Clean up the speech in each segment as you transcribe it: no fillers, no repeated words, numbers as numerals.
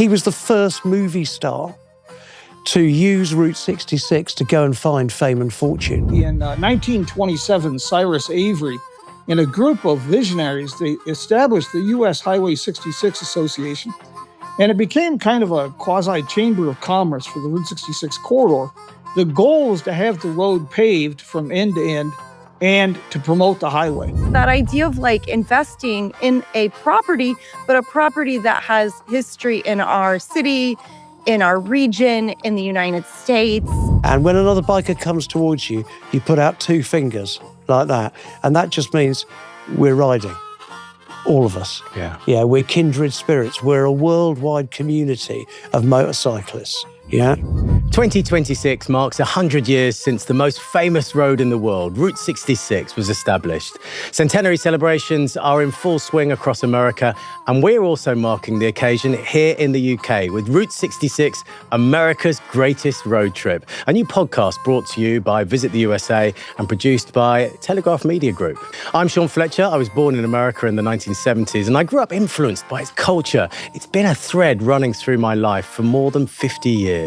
He was the first movie star to use Route 66 to go and find fame and fortune. In 1927, Cyrus Avery and a group of visionaries, they established the U.S. Highway 66 Association, and it became kind of a quasi-chamber of commerce for the Route 66 corridor. The goal was to have the road paved from end to end and to promote the highway. That idea of like investing in a property, but a property that has history in our city, in our region, in the United States. And when another biker comes towards you, you put out two fingers like that. And that just means we're riding. All of us. Yeah, we're kindred spirits. We're a worldwide community of motorcyclists. Yeah. 2026 marks 100 years since the most famous road in the world, Route 66, was established. Centenary celebrations are in full swing across America, and we're also marking the occasion here in the UK with Route 66, America's greatest road trip, a new podcast brought to you by Visit the USA and produced by Telegraph Media Group. I'm Sean Fletcher. I was born in America in the 1970s, and I grew up influenced by its culture. It's been a thread running through my life for more than 50 years.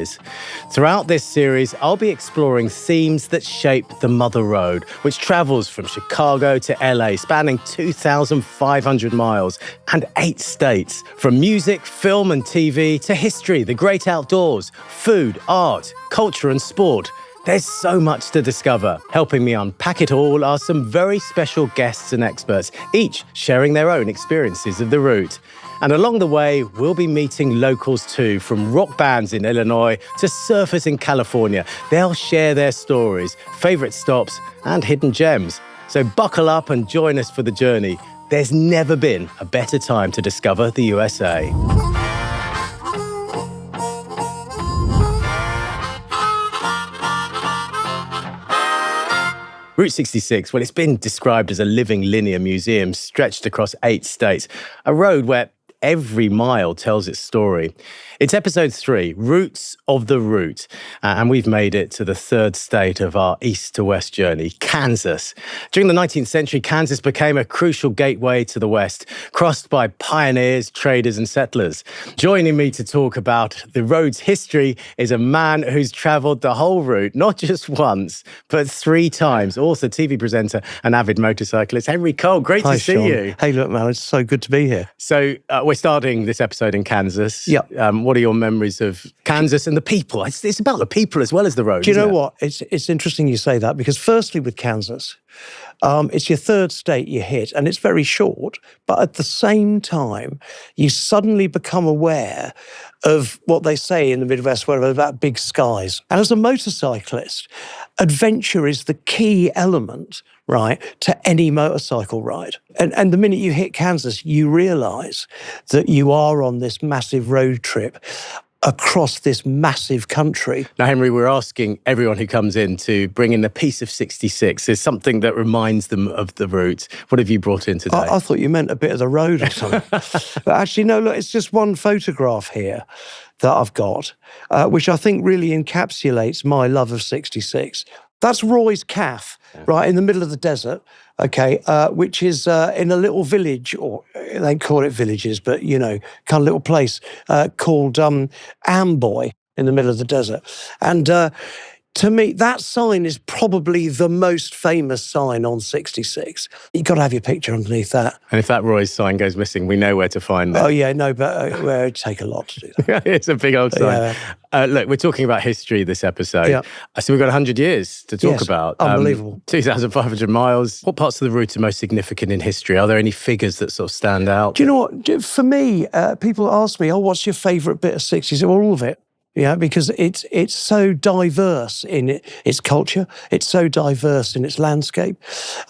Throughout this series, I'll be exploring themes that shape the Mother Road, which travels from Chicago to LA, spanning 2,500 miles and 8 states. From music, film and TV to history, the great outdoors, food, art, culture and sport. There's so much to discover. Helping me unpack it all are some very special guests and experts, each sharing their own experiences of the route. And along the way, we'll be meeting locals too, from rock bands in Illinois to surfers in California. They'll share their stories, favourite stops and hidden gems. So buckle up and join us for the journey. There's never been a better time to discover the USA. Route 66, well, it's been described as a living linear museum stretched across 8 states, a road where every mile tells its story. It's episode 3, Roots of the Route, and we've made it to the 3rd state of our east to west journey, Kansas. During the 19th century, Kansas became a crucial gateway to the west, crossed by pioneers, traders and settlers. Joining me to talk about the road's history is a man who's travelled the whole route, not just once, but 3 times. Also TV presenter and avid motorcyclist, Henry Cole. Great to see you. Hey, look, man, it's so good to be here. So we're starting this episode in Kansas. Yeah. What are your memories of Kansas and the people? It's about the people as well as the road. Do you know what? It's interesting you say that, because firstly with Kansas, it's your 3rd state you hit, and it's very short, but at the same time, you suddenly become aware of what they say in the Midwest, where about big skies. And as a motorcyclist, adventure is the key element, right, to any motorcycle ride. And the minute you hit Kansas, you realise that you are on this massive road trip across this massive country. Now, Henry, we're asking everyone who comes in to bring in a piece of 66. There's something that reminds them of the route. What have you brought in today? I thought you meant a bit of the road or something. But actually, no, look, it's just one photograph here that I've got, which I think really encapsulates my love of 66. That's Roy's Calf, right, in the middle of the desert, okay, which is in a little village, or they call it villages, but, you know, kind of little place called Amboy in the middle of the desert. And to me, that sign is probably the most famous sign on 66. You've got to have your picture underneath that. And if that Roy's sign goes missing, we know where to find that. Oh, yeah, no, but it'd take a lot to do that. It's a big old sign. Yeah. Look, we're talking about history this episode. Yeah. So we've got 100 years to talk about. Unbelievable. 2,500 miles. What parts of the route are most significant in history? Are there any figures that sort of stand out? Do you know what? For me, people ask me, what's your favourite bit of 60s? Well, all of it. Yeah, because it's so diverse in its culture, it's so diverse in its landscape,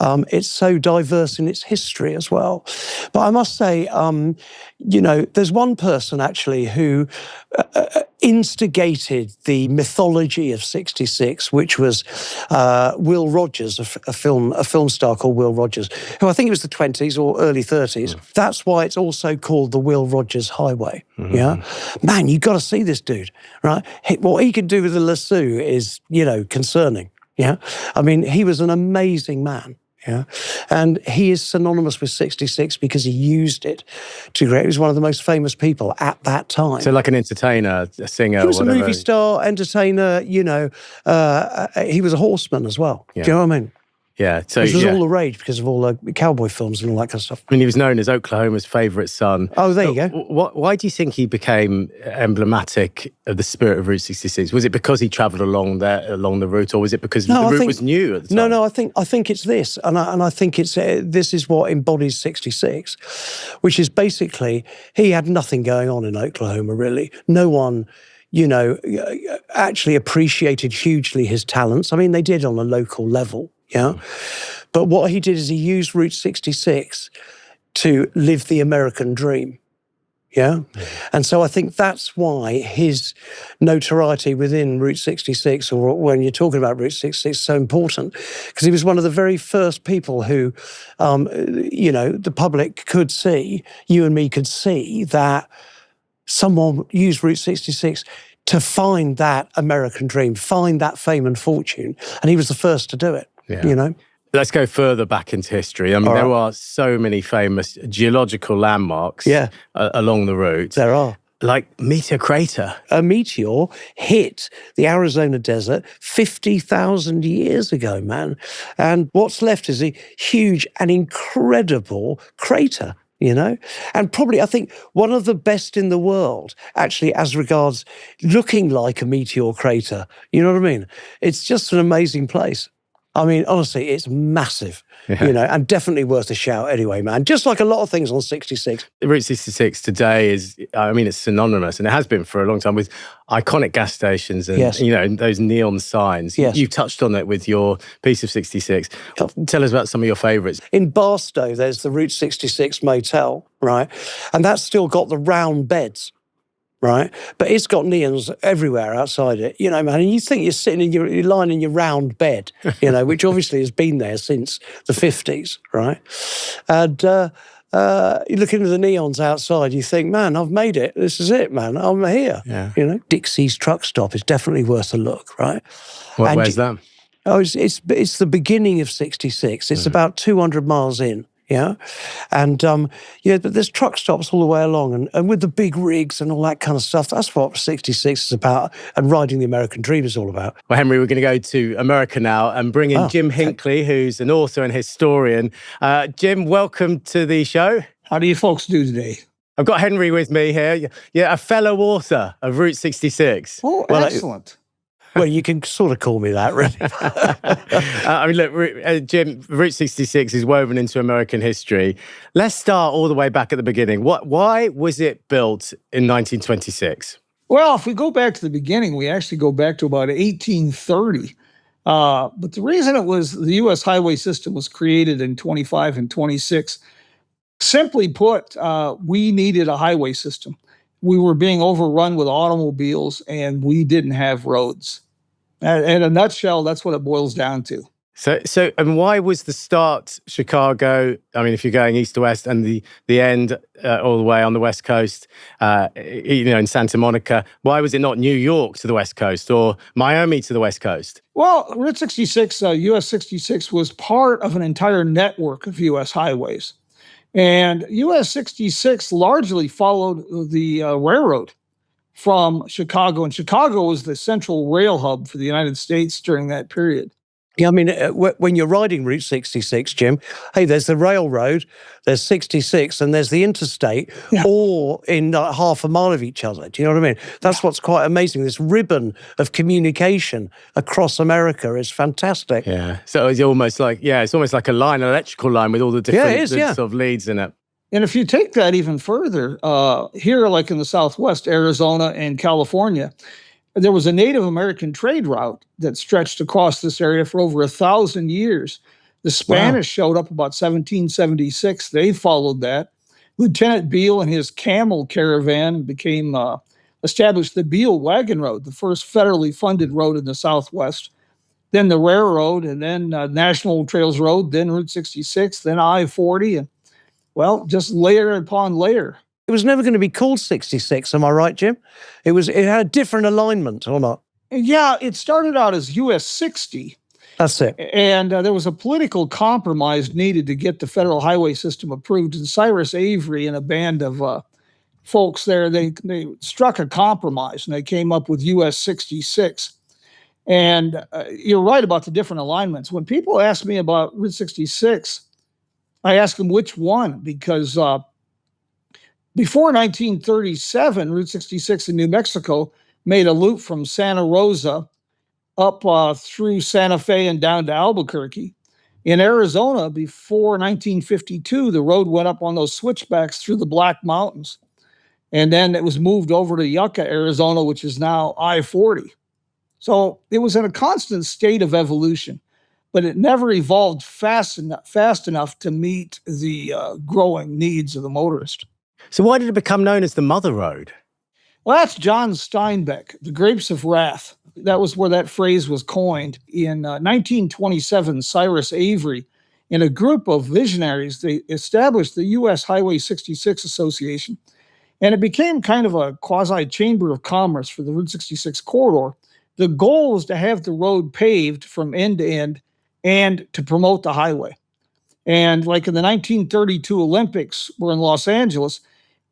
it's so diverse in its history as well. But I must say, you know, there's one person actually who instigated the mythology of 66, which was Will Rogers, a film star called Will Rogers, who I think it was the 20s or early 30s. That's why it's also called the Will Rogers Highway. Mm-hmm. Yeah, man, you got to see this dude, right? What he could do with a lasso is, you know, concerning. Yeah, I mean, he was an amazing man. Yeah. And he is synonymous with 66 because he used it to create. He was one of the most famous people at that time. So like an entertainer, a singer, he was whatever. a movie star, entertainer, he was a horseman as well. Yeah. Do you know what I mean? Yeah. So This was all the rage because of all the cowboy films and all that kind of stuff. I mean, he was known as Oklahoma's favourite son. Oh, there you go. Why do you think he became emblematic of the spirit of Route 66? Was it because he travelled along the route, or was it because the route was new at the time? No. I think it's this, and I think it's this is what embodies 66, which is basically he had nothing going on in Oklahoma really. No one, actually appreciated hugely his talents. I mean, they did on a local level. Yeah. But what he did is he used Route 66 to live the American dream. Yeah. And so I think that's why his notoriety within Route 66, or when you're talking about Route 66, is so important, because he was one of the very first people who, the public could see, you and me could see, that someone used Route 66 to find that American dream, find that fame and fortune. And he was the first to do it. Yeah. Let's go further back into history. I mean, there are so many famous geological landmarks along the route. There are. Like Meteor Crater. A meteor hit the Arizona desert 50,000 years ago, man. And what's left is a huge and incredible crater. And probably, I think, one of the best in the world, actually, as regards looking like a meteor crater. You know what I mean? It's just an amazing place. I mean, honestly, it's massive, and definitely worth a shout anyway, man. Just like a lot of things on 66. Route 66 today is, it's synonymous, and it has been for a long time, with iconic gas stations and, those neon signs. Yes. You've touched on it with your piece of 66. Tell us about some of your favourites. In Barstow, there's the Route 66 motel, right? And that's still got the round beds. Right, but it's got neons everywhere outside it, man. And you think you're lying in your round bed, which obviously has been there since the 50s, right? And you look into the neons outside, you think, man, I've made it. This is it, man. I'm here. Yeah. Dixie's truck stop is definitely worth a look, right? Where's that? Oh, it's the beginning of 66. It's about 200 miles in. Yeah. And, but there's truck stops all the way along, and with the big rigs and all that kind of stuff. That's what 66 is about, and riding the American dream is all about. Well, Henry, we're going to go to America now and bring in Jim Hinckley, who's an author and historian. Jim, welcome to the show. How do you folks do today? I've got Henry with me here. Yeah, a fellow author of Route 66. Oh, well, excellent. Well, you can sort of call me that, really. Look, Jim, Route 66 is woven into American history. Let's start all the way back at the beginning. Why was it built in 1926? Well, if we go back to the beginning, we actually go back to about 1830. But the reason it was the U.S. highway system was created in 25 and 26, simply put, we needed a highway system. We were being overrun with automobiles, and we didn't have roads. In a nutshell, that's what it boils down to. So, and why was the start Chicago? I mean, if you're going east to west, and the end all the way on the west coast, in Santa Monica, why was it not New York to the west coast or Miami to the west coast? Well, Route 66, US 66, was part of an entire network of US highways. And US 66 largely followed the railroad from Chicago. And Chicago was the central rail hub for the United States during that period. Yeah, I mean, when you're riding Route 66, Jim, hey, there's the railroad, there's 66, and there's the interstate, all in half a mile of each other. Do you know what I mean? That's what's quite amazing. This ribbon of communication across America is fantastic. Yeah, so it's almost like a line, an electrical line with all the different sort of leads in it. And if you take that even further, here, like in the Southwest, Arizona and California, there was a Native American trade route that stretched across this area for over 1,000 years. The Spanish showed up about 1776. They followed that. Lieutenant Beale and his camel caravan established the Beale Wagon Road, the first federally funded road in the Southwest. Then the railroad, and then National Trails Road, then Route 66, then I-40, and just layer upon layer. It was never going to be called 66, am I right, Jim? It had a different alignment, or not? Yeah, it started out as US 60, That's it. And there was a political compromise needed to get the federal highway system approved. And Cyrus Avery and a band of folks there, they struck a compromise, and they came up with US 66. And you're right about the different alignments. When people ask me about Route 66, I ask them which one, because before 1937, Route 66 in New Mexico made a loop from Santa Rosa up through Santa Fe and down to Albuquerque. In Arizona, before 1952, the road went up on those switchbacks through the Black Mountains. And then it was moved over to Yucca, Arizona, which is now I-40. So it was in a constant state of evolution, but it never evolved fast enough to meet the growing needs of the motorist. So why did it become known as the Mother Road? Well, that's John Steinbeck, the Grapes of Wrath. That was where that phrase was coined. In 1927, Cyrus Avery and a group of visionaries, they established the U.S. Highway 66 Association, and it became kind of a quasi-chamber of commerce for the Route 66 corridor. The goal was to have the road paved from end to end and to promote the highway. And like in the 1932 Olympics were in Los Angeles,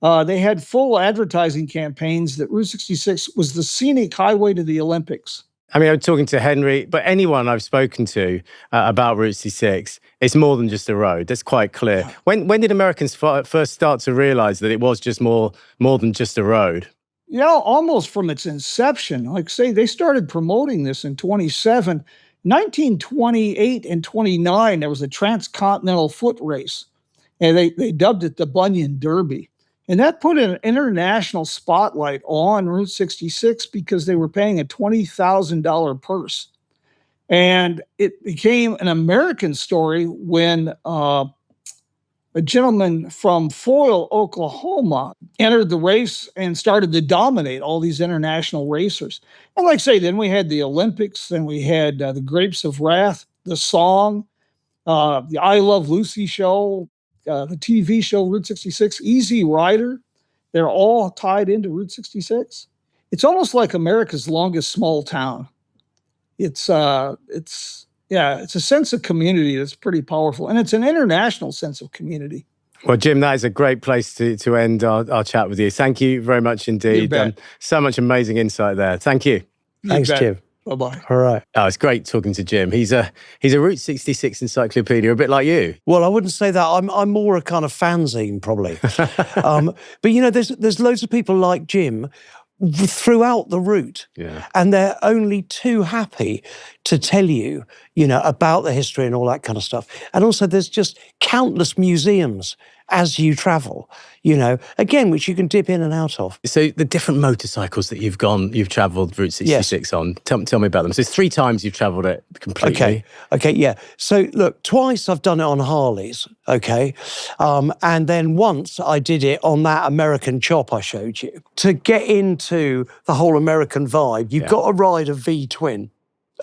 they had full advertising campaigns that Route 66 was the scenic highway to the Olympics. I mean, I'm talking to Henry, but anyone I've spoken to about Route 66, it's more than just a road. That's quite clear. When did Americans first start to realize that it was just more than just a road? You know, almost from its inception. Like, say, they started promoting this in 1927. 1928 and 29, there was a transcontinental foot race, and they dubbed it the Bunyan Derby. And that put an international spotlight on Route 66 because they were paying a $20,000 purse. And it became an American story when a gentleman from Foyle, Oklahoma, entered the race and started to dominate all these international racers. And like I say, then we had the Olympics, then we had the Grapes of Wrath, the song, the I Love Lucy show, the TV show Route 66, Easy Rider. They're all tied into Route 66. It's almost like America's longest small town. It's a sense of community that's pretty powerful, and it's an international sense of community. Well, Jim, that is a great place to end our chat with you. Thank you very much indeed. So much amazing insight there. Thank you. Thanks, Jim. Bye-bye. All right. Oh, it's great talking to Jim. He's a Route 66 encyclopedia, a bit like you. Well, I wouldn't say that. I'm more a kind of fanzine, probably. But, you know, there's loads of people like Jim throughout the route. Yeah. And they're only too happy to tell you, you know, about the history and all that kind of stuff. And also there's just countless museums as you travel, you know, again, which you can dip in and out of. So the different motorcycles that you've traveled Route 66 on, tell me about them. So it's 3 times you've traveled it completely. Okay, yeah. So look, twice I've done it on Harleys, okay? And then once I did it on that American chop I showed you. To get into the whole American vibe, you've got to ride a V-twin,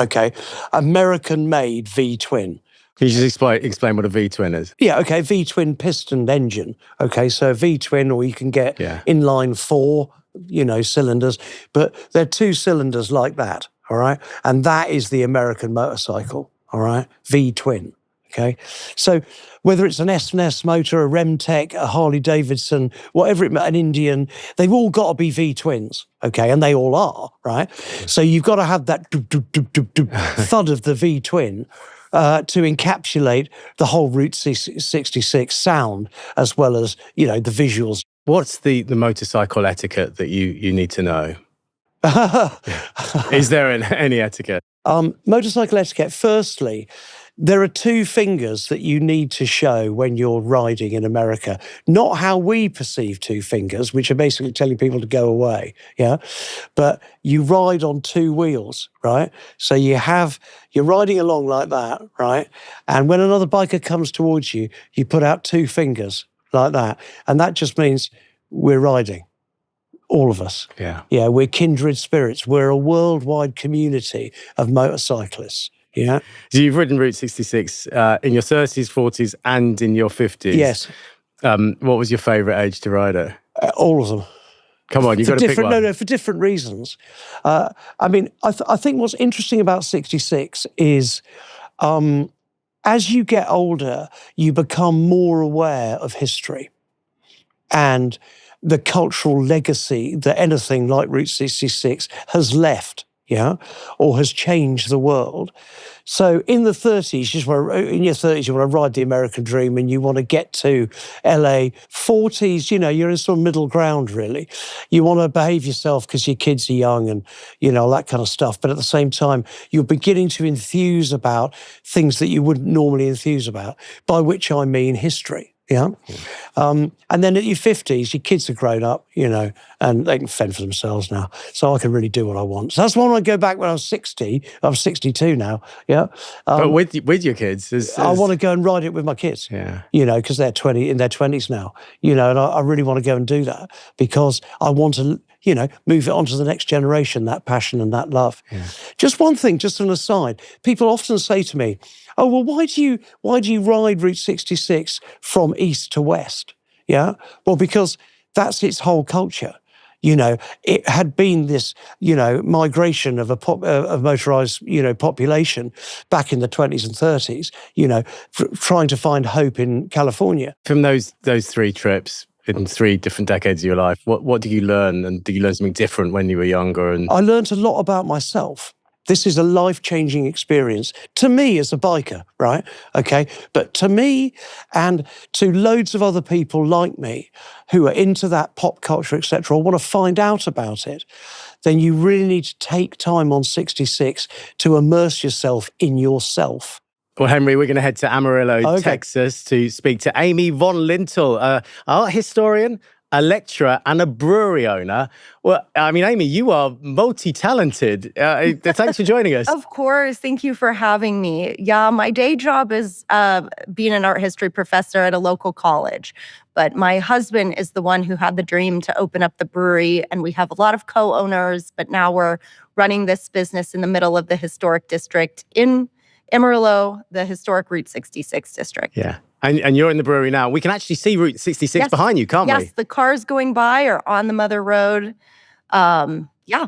okay? American-made V-twin. Can you just explain what a V-twin is? Yeah, okay, V-twin piston engine. Okay, so a V-twin, or you can get inline 4, you know, cylinders, but they're 2 cylinders like that, all right? And that is the American motorcycle, all right? V-twin, okay? So whether it's an S&S motor, a Remtech, a Harley-Davidson, whatever an Indian, they've all got to be V-twins, okay? And they all are, right? So you've got to have that thud of the V-twin, to encapsulate the whole Route 66 sound, as well as, you know, the visuals. What's the motorcycle etiquette that you need to know? Is there any etiquette? Motorcycle etiquette, firstly, there are 2 fingers that you need to show when you're riding in America. Not how we perceive 2 fingers, which are basically telling people to go away, yeah? But you ride on 2 wheels, right? So you're riding along like that, right? And when another biker comes towards you, you put out 2 fingers like that. And that just means we're riding. All of us. Yeah. Yeah, we're kindred spirits. We're a worldwide community of motorcyclists. Yeah. So you've ridden Route 66 in your 30s, 40s, and in your 50s. Yes. What was your favourite age to ride it? All of them. Come on, you've got to pick one. No, for different reasons. I mean, I think what's interesting about 66 is as you get older, you become more aware of history and the cultural legacy that anything like Route 66 has left, or has changed the world. So in the 30s, in your 30s, you want to ride the American dream and you want to get to LA. 40s, you're in some middle ground, really. You want to behave yourself because your kids are young and, all that kind of stuff. But at the same time, you're beginning to enthuse about things that you wouldn't normally enthuse about, by which I mean history. Yeah. And then at your 50s, your kids are grown up, and they can fend for themselves now. So I can really do what I want. So that's why when I go back when I was 60, I'm 62 now. Yeah. But with your kids, I want to go and ride it with my kids. Yeah. Because they're in their 20s now. And I really want to go and do that because I want to, move it on to the next generation, that passion and that love. Yeah. Just one thing, just an aside. People often say to me, oh, well, why do you ride Route 66 from east to west? Yeah. Well, because that's its whole culture. It had been this, migration of a motorized, population back in the 20s and 30s, trying to find hope in California. From those 3 trips in 3 different decades of your life, what did you learn? And did you learn something different when you were younger? And I learned a lot about myself. This is a life-changing experience to me as a biker, right? Okay, but to me and to loads of other people like me who are into that pop culture, etc., or want to find out about it, then you really need to take time on 66 to immerse yourself in yourself. Well, Henry, we're going to head to Amarillo, Texas, to speak to Amy Von Lintel, an art historian, a lecturer and a brewery owner. Well, I mean, Amy, you are multi-talented. Thanks for joining us. Of course. Thank you for having me. Yeah, my day job is being an art history professor at a local college. But my husband is the one who had the dream to open up the brewery. And we have a lot of co-owners, but now we're running this business in the middle of the historic district in Amarillo, the historic Route 66 district. Yeah. And you're in the brewery now. We can actually see Route 66 behind you, can't we? Yes, the cars going by are on the Mother Road. Yeah.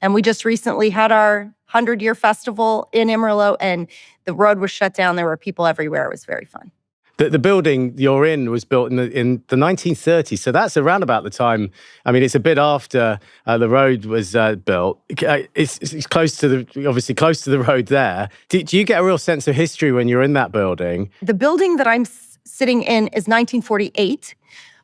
And we just recently had our 100-year festival in Amarillo, and the road was shut down. There were people everywhere. It was very fun. The building you're in was built in the 1930s, so that's around about the time. I mean, it's a bit after the road was built. It's close to the road there. Do you get a real sense of history when you're in that building? The building that I'm sitting in is 1948.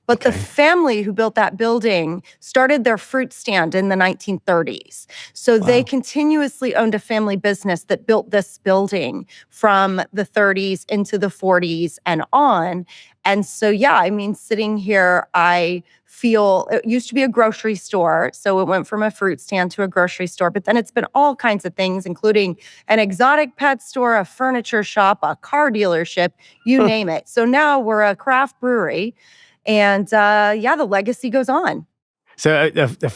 But the family who built that building started their fruit stand in the 1930s. So they continuously owned a family business that built this building from the 30s into the 40s and on. And so, yeah, I mean, sitting here, I feel it used to be a grocery store. So it went from a fruit stand to a grocery store. But then it's been all kinds of things, including an exotic pet store, a furniture shop, a car dealership, you name it. So now we're a craft brewery. And the legacy goes on. So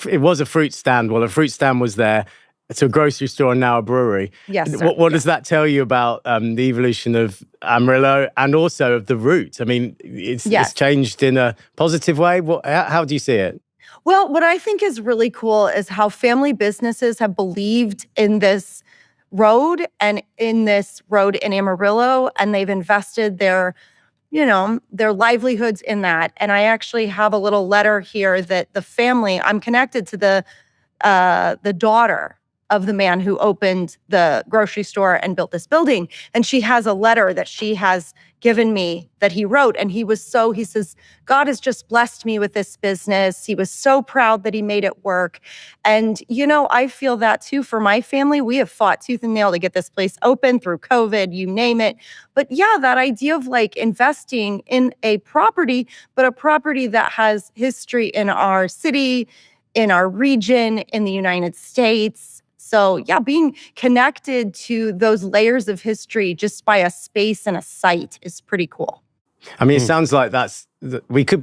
it was a fruit stand. Well, a fruit stand was there. It's a grocery store and now a brewery. Yes, sir. What does that tell you about the evolution of Amarillo and also of the route? I mean, it's changed in a positive way. How do you see it? Well, what I think is really cool is how family businesses have believed in this road and in this road in Amarillo, and they've invested their livelihoods in that. And I actually have a little letter here that the family, I'm connected to the daughter of the man who opened the grocery store and built this building. And she has a letter that she has given me that he wrote. And he says, God has just blessed me with this business. He was so proud that he made it work. And, I feel that too for my family. We have fought tooth and nail to get this place open through COVID, you name it. But yeah, that idea of investing in a property, but a property that has history in our city, in our region, in the United States. So yeah, being connected to those layers of history just by a space and a site is pretty cool. I mean, it sounds like I could have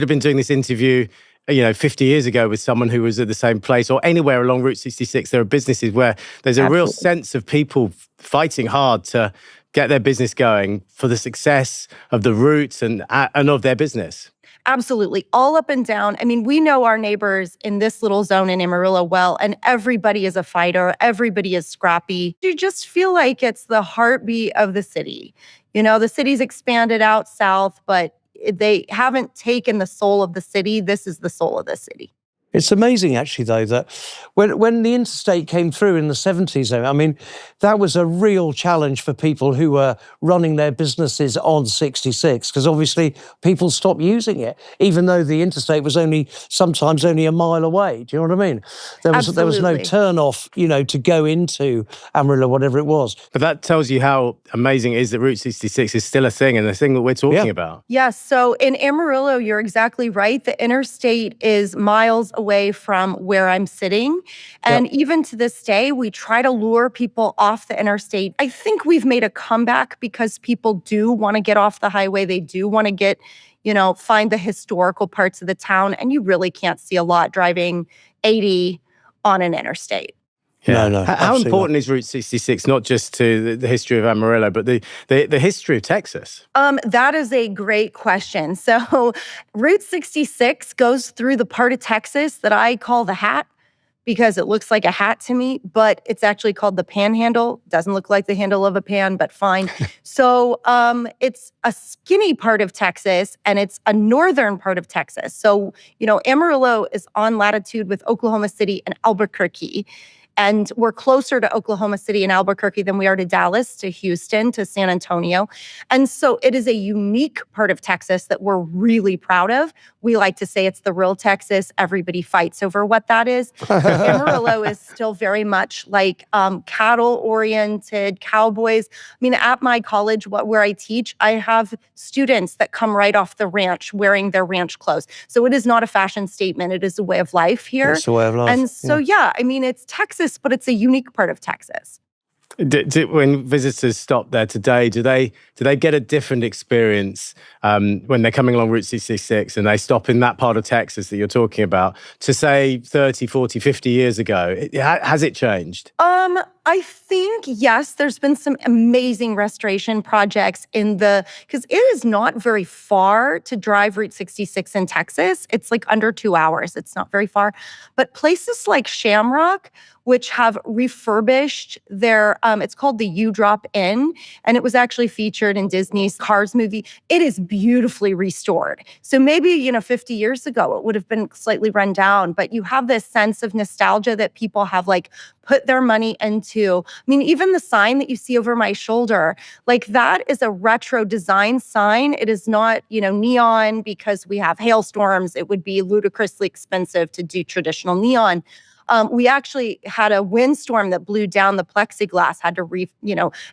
been doing this interview 50 years ago with someone who was at the same place or anywhere along Route 66. There are businesses where there's a real sense of people fighting hard to get their business going for the success of the route and of their business. Absolutely. All up and down. I mean, we know our neighbors in this little zone in Amarillo well, and everybody is a fighter. Everybody is scrappy. You just feel like it's the heartbeat of the city. You know, the city's expanded out south, but they haven't taken the soul of the city. This is the soul of the city. It's amazing, actually, though, that when the interstate came through in the 70s, I mean, that was a real challenge for people who were running their businesses on 66, because obviously people stopped using it, even though the interstate was sometimes only a mile away. Do you know what I mean? There was no turn-off, you know, to go into Amarillo, whatever it was. But that tells you how amazing it is that Route 66 is still a thing, and the thing that we're talking about. Yes. So in Amarillo, you're exactly right. The interstate is miles away from where I'm sitting. And even to this day, we try to lure people off the interstate. I think we've made a comeback because people do want to get off the highway. They do want to get, you know, find the historical parts of the town. And you really can't see a lot driving 80 on an interstate. Yeah. No, how important is Route 66, not just to the history of Amarillo, but the history of Texas? That is a great question. So Route 66 goes through the part of Texas that I call the Hat, because it looks like a hat to me, but it's actually called the Panhandle. Doesn't look like the handle of a pan, but fine. So it's a skinny part of Texas, and it's a northern part of Texas. So, you know, Amarillo is on latitude with Oklahoma City and Albuquerque. And we're closer to Oklahoma City and Albuquerque than we are to Dallas, to Houston, to San Antonio. And so it is a unique part of Texas that we're really proud of. We like to say it's the real Texas. Everybody fights over what that is. Amarillo is still very much like cattle-oriented, cowboys. I mean, at my college, where I teach, I have students that come right off the ranch wearing their ranch clothes. So it is not a fashion statement. It is a way of life here. It's a way of life. And so, I mean, it's Texas, but it's a unique part of Texas. When visitors stop there today, do they get a different experience when they're coming along Route 66 and they stop in that part of Texas that you're talking about to, say, 30, 40, 50 years ago? Has it changed? I think, yes, there's been some amazing restoration projects because it is not very far to drive Route 66 in Texas. It's like under 2 hours. It's not very far. But places like Shamrock, which have refurbished their, it's called the U-Drop Inn, and it was actually featured in Disney's Cars movie. It is beautifully restored. So maybe, 50 years ago, it would have been slightly run down, but you have this sense of nostalgia that people have put their money into. I mean, even the sign that you see over my shoulder, that is a retro design sign. It is not, neon, because we have hailstorms. It would be ludicrously expensive to do traditional neon. We actually had a windstorm that blew down the plexiglass,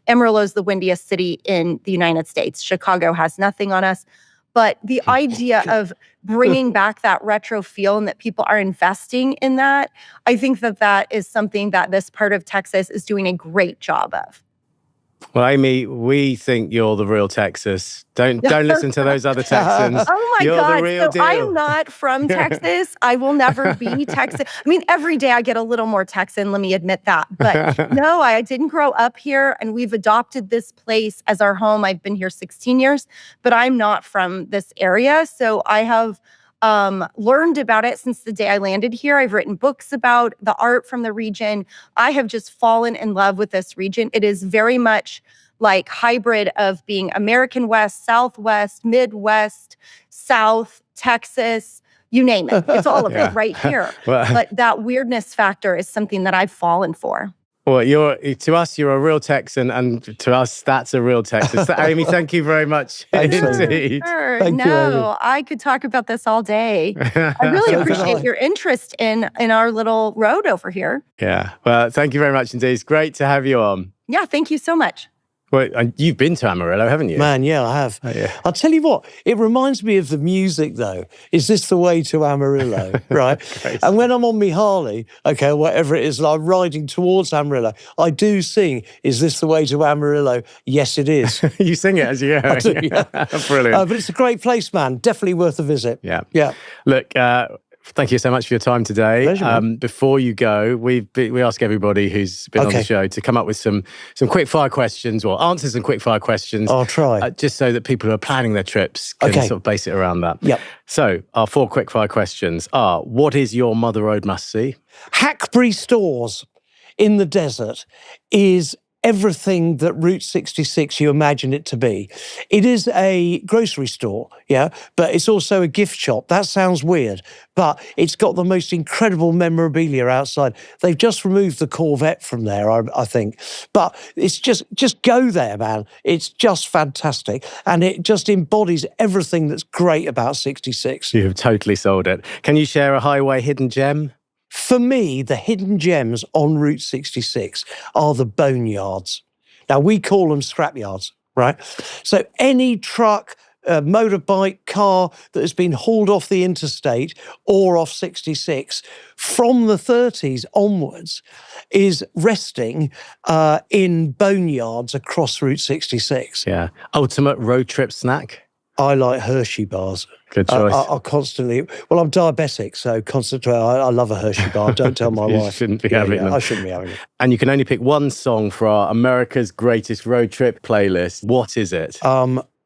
Amarillo's the windiest city in the United States. Chicago has nothing on us. But the idea of bringing back that retro feel and that people are investing in that, I think that is something that this part of Texas is doing a great job of. Well, Amy, we think you're the real Texas. Don't listen to those other Texans. Oh my you're God. The real deal. I'm not from Texas. I will never be Texan. I mean, every day I get a little more Texan, let me admit that. But no, I didn't grow up here, and we've adopted this place as our home. I've been here 16 years, but I'm not from this area. So I have learned about it since the day I landed here. I've written books about the art from the region. I have just fallen in love with this region. It is very much like hybrid of being American West, Southwest, Midwest, South, Texas, you name it. It's all of it right here. But that weirdness factor is something that I've fallen for. Well, to us, you're a real Texan, and to us, that's a real Texas. Amy, thank you very much indeed. Sure. Thank you, Amy. I could talk about this all day. I really appreciate your interest in our little road over here. Yeah. Well, thank you very much indeed. It's great to have you on. Yeah, thank you so much. Well, and you've been to Amarillo, haven't you? Man, yeah, I have. Oh, yeah. I'll tell you what, it reminds me of the music, though. Is this the way to Amarillo, right? And when I'm on my Harley, okay, whatever it is, and I'm riding towards Amarillo, I do sing, is this the way to Amarillo? Yes, it is. You sing it as you go. I do, yeah. Brilliant. But it's a great place, man. Definitely worth a visit. Yeah. Yeah. Look, Thank you so much for your time today. Pleasure, man. Before you go, we ask everybody who's been on the show to come up with some quick fire questions or answers and quick fire questions. I'll try. Just so that people who are planning their trips can sort of base it around that. Yep. So our 4 quick fire questions are: what is your mother road must see? Hackberry Stores in the desert is everything that Route 66 you imagine it to be. It is a grocery store, but it's also a gift shop. That sounds weird, but it's got the most incredible memorabilia outside. They've just removed the Corvette from there, I think. But it's just go there, man. It's just fantastic. And it just embodies everything that's great about 66. You have totally sold it. Can you share a highway hidden gem? For me, the hidden gems on Route 66 are the boneyards. Now, we call them scrapyards, right? So any truck, motorbike, car that has been hauled off the interstate or off 66 from the 30s onwards is resting in boneyards across Route 66. Yeah. Ultimate road trip snack? I like Hershey bars. Good choice. I constantly, I'm diabetic, so constantly, I love a Hershey bar. Don't tell my wife. Shouldn't be having them. I shouldn't be having it. And you can only pick one song for our America's Greatest Road Trip playlist. What is it?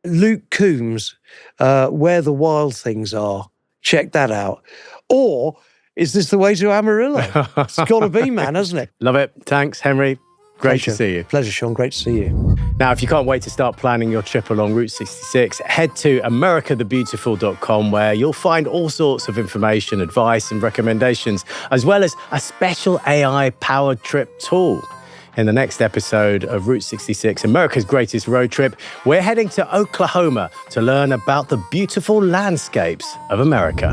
Luke Combs, Where the Wild Things Are. Check that out. Or is this the way to Amarillo? It's got to be, man, hasn't it? Love it. Thanks, Henry. Great to see you. Pleasure, Sean. Great to see you. Now, if you can't wait to start planning your trip along Route 66, head to americathebeautiful.com, where you'll find all sorts of information, advice and recommendations, as well as a special AI-powered trip tool. In the next episode of Route 66, America's Greatest Road Trip, we're heading to Oklahoma to learn about the beautiful landscapes of America.